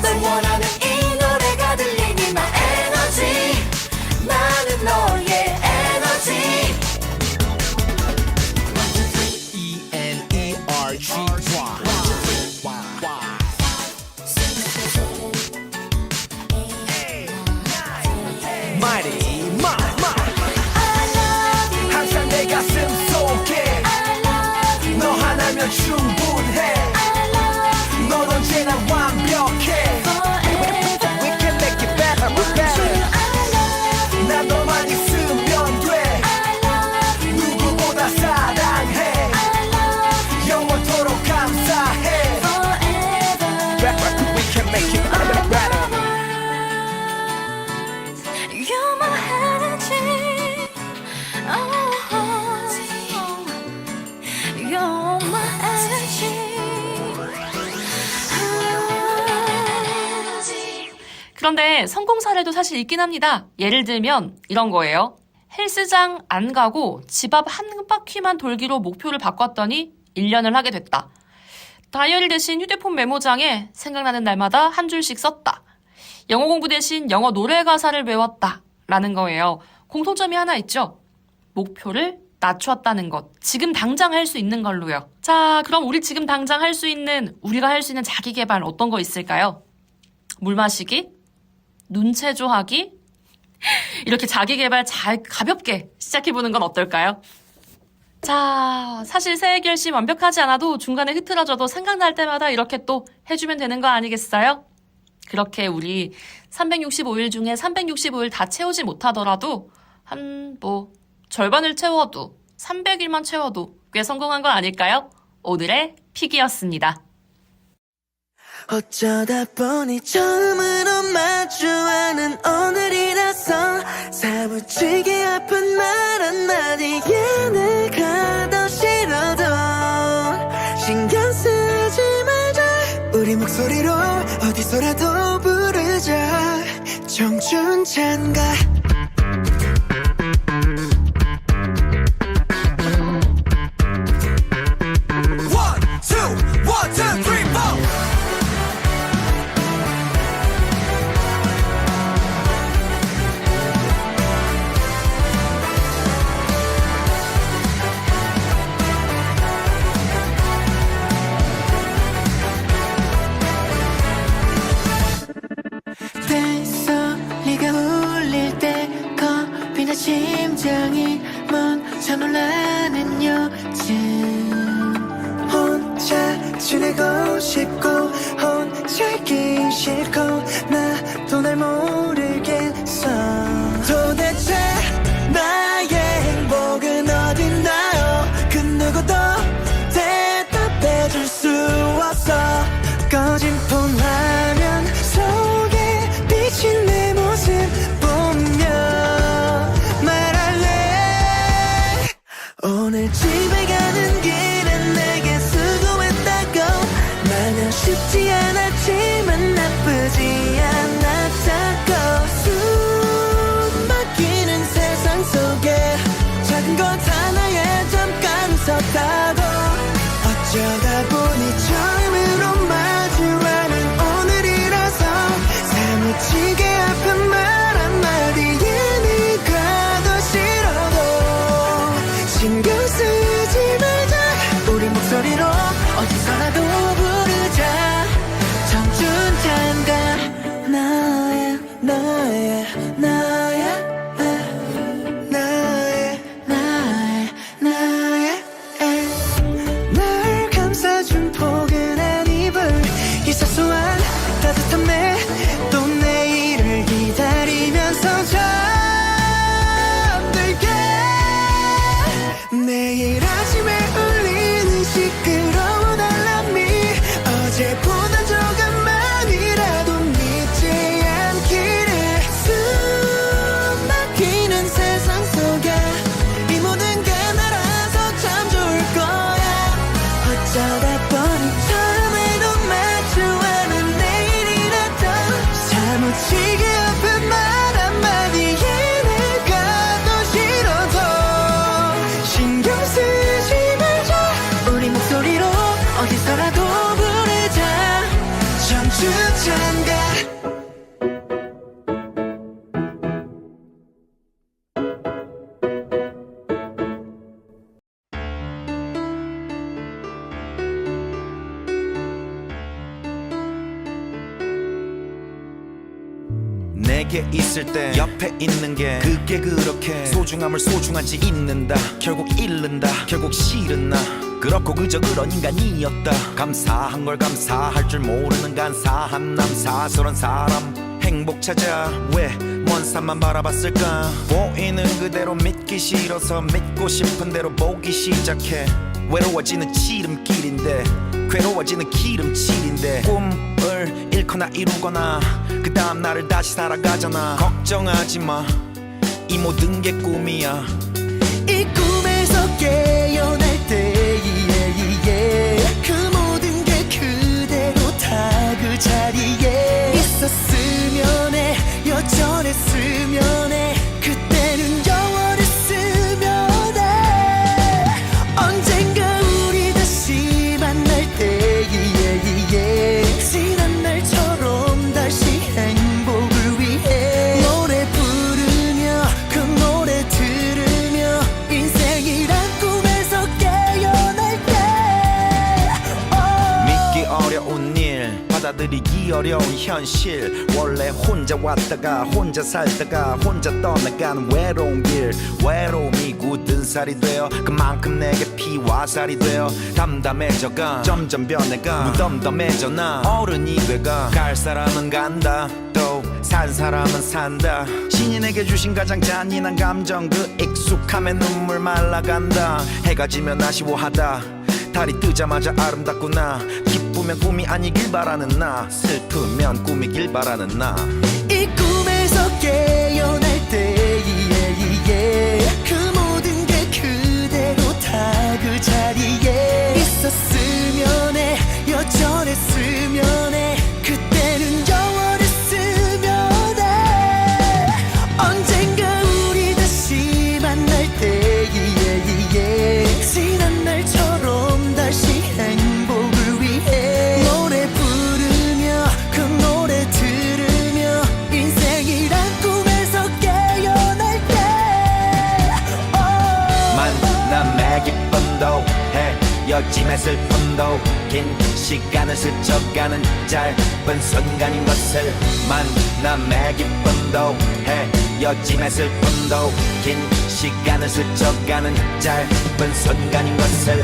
널 원하는 이 노래가 들리니 my energy 나는 너의 에너지 ENERGY Mighty 항상 내 가슴 속에 너 하나면 충분해 넌 언제나 완벽해 We can make it better, better 난 너만 있으면 돼 누구보다 사랑해 영원토록 감사해 We can make it better, better You're my energy You're my energy 그런데 성공 사례도 사실 있긴 합니다. 예를 들면 이런 거예요. 헬스장 안 가고 집 앞 한 바퀴만 돌기로 목표를 바꿨더니 1년을 하게 됐다. 다이어리 대신 휴대폰 메모장에 생각나는 날마다 한 줄씩 썼다. 영어 공부 대신 영어 노래 가사를 외웠다. 라는 거예요. 공통점이 하나 있죠. 목표를 낮췄다는 것. 지금 당장 할 수 있는 걸로요. 자, 그럼 우리 지금 당장 할 수 있는, 우리가 할 수 있는 자기 개발 어떤 거 있을까요? 물 마시기? 눈체조 하기? 이렇게 자기 개발 잘 가볍게 시작해보는 건 어떨까요? 자, 사실 새해 결심 완벽하지 않아도 중간에 흐트러져도 생각날 때마다 이렇게 또 해주면 되는 거 아니겠어요? 그렇게 우리 365일 중에 365일 다 채우지 못하더라도 절반을 채워도 300일만 채워도 꽤 성공한 거 아닐까요? 오늘의 픽이었습니다. 어쩌다 보니 처음으로 마주하는 오늘이라서 사무치게 아픈 말 한마디에 내가 더 싫어도 신경 쓰지 말자 우리 목소리로 어디서라도 부르자 청춘 찬가 뱃소리가 울릴 때 겁이나 심장이 멈춰 놀라는 요즘 혼자 지내고 싶고 혼자 있기 싫고 나도 날 모르게 속에 작은 것 하나에 잠깐 웃었다고 어쩌다 보니 처음으로 마주하는 오늘이라서 사무치게 아픈 말 한마디에 네가 더 싫어도 신경 쓰지 말자 우리 목소리로 어디서라도 부르자 청춘 잠깐 나의 나의 나의 나의 나의 나의 날 감싸준 포근한 이불 이 사소한 따뜻함에 또 내일을 기다리면서 잠들게 내일 아침에 울리는 시끄러운 알람이 어제보다 조금만이라도 늦지 않기를 숨 막히는 세상 속에 이 모든 게 날아서 참 좋을 거야 어쩌다 보니 처음에도 마주하는 내일이라도 사무치게 아픈 말 한마디에 내가 더 싫어도 신경 쓰지 말자 우리 목소리로 어디서라도 부르자 청춘 잠깐 내게 있을 때 옆에 있는 게 그게 그렇게 소중함을 소중한지 잊는다 결국 잃는다 결국 싫은 나 그렇고 그저 그런 인간이었다 감사한 걸 감사할 줄 모르는 간사한 남 사설한 사람 행복 찾아 왜 먼 산만 바라봤을까 보이는 그대로 믿기 싫어서 믿고 싶은 대로 보기 시작해 외로워지는 지름길인데 괴로워지는 기름칠인데 꿈을 잃거나 이루거나 그 다음 날을 다시 살아가잖아 걱정하지 마 이 모든 게 꿈이야 이 꿈에서 깨어날 때 그 모든 게 그대로 다 그 자리에 있었으면 해 여전했으면 해 그때는 영원했으면 해 언젠가 우리 다시 만날 때 지난 날처럼 다시 행복을 위해 노래 부르며 그 노래 들으며 인생이란 꿈에서 깨어날 때 믿기 어려운 일 받아들이기 어려운 현실 원래 혼자 왔다가 혼자 살다가 혼자 떠나가는 외로운 길 외로움이 굳은 살이 되어 그만큼 내게 피와 살이 되어 담담해져가 점점 변해가 무덤덤해져 나 어른이 돼가 갈 사람은 간다 또 산 사람은 산다 신이 내게 주신 가장 잔인한 감정 그 익숙함에 눈물 말라간다 해가 지면 아쉬워하다 달이 뜨자마자 아름답구나 기쁘면 꿈이 아니길 바라는 나 슬프면 꿈이길 바라는 나 이 꿈에서 깨어날 때 그 모든 게 그대로 다 그 자리에 있었으면 해 여전했으면 해 그때는 영원했으면 해 언젠가 우리 다시 만날 때 지난 날처럼 다시 행복을 위해 노래 부르며 그 노래 들으며 인생이란 꿈에서 깨어날 때 만남의 기쁨도 헤어짐의 슬픔도 긴 시간을 스쳐가는 짧은 순간인 것을 만남의 기쁨도 헤어짐의 슬픔도 긴 시간을 스쳐가는 짧은 순간인 것을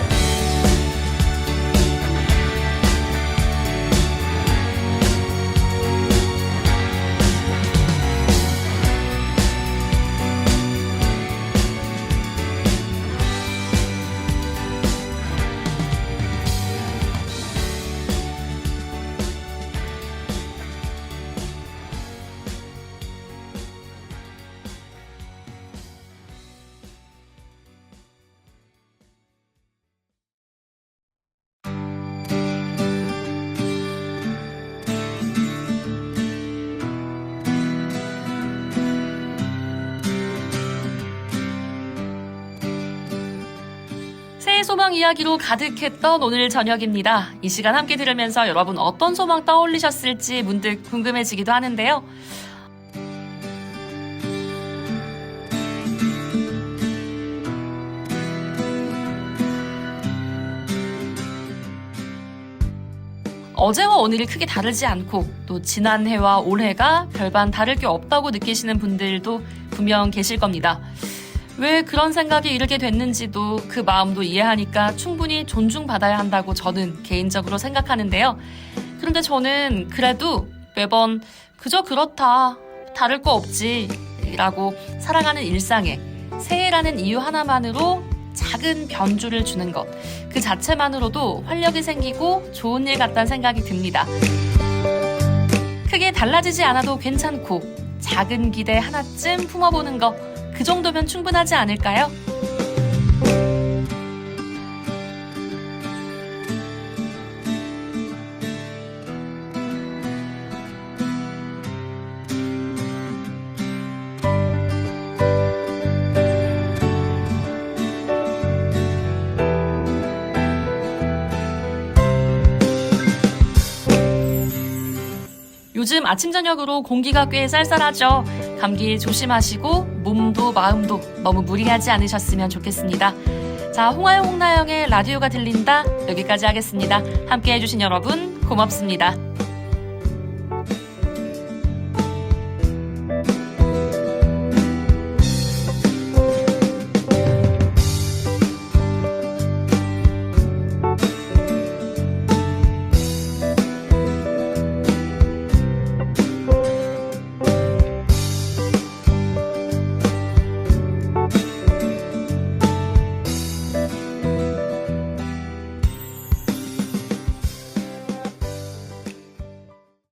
소망 이야기로 가득했던 오늘 저녁입니다. 이 시간 함께 들으면서 여러분 어떤 소망 떠올리셨을지 문득 궁금해지기도 하는데요. 어제와 오늘이 크게 다르지 않고 또 지난해와 올해가 별반 다를 게 없다고 느끼시는 분들도 분명 계실 겁니다. 왜 그런 생각이 이르게 됐는지도 그 마음도 이해하니까 충분히 존중받아야 한다고 저는 개인적으로 생각하는데요. 그런데 저는 그래도 매번 그저 그렇다, 다를 거 없지 라고 살아가는 일상에 새해라는 이유 하나만으로 작은 변주를 주는 것, 그 자체만으로도 활력이 생기고 좋은 일 같다는 생각이 듭니다. 크게 달라지지 않아도 괜찮고 작은 기대 하나쯤 품어보는 것, 그 정도면 충분하지 않을까요? 요즘 아침 저녁으로 공기가 꽤 쌀쌀하죠. 감기 조심하시고 몸도 마음도 너무 무리하지 않으셨으면 좋겠습니다. 자, 홍하영 홍나영의 라디오가 들린다 여기까지 하겠습니다. 함께 해주신 여러분 고맙습니다.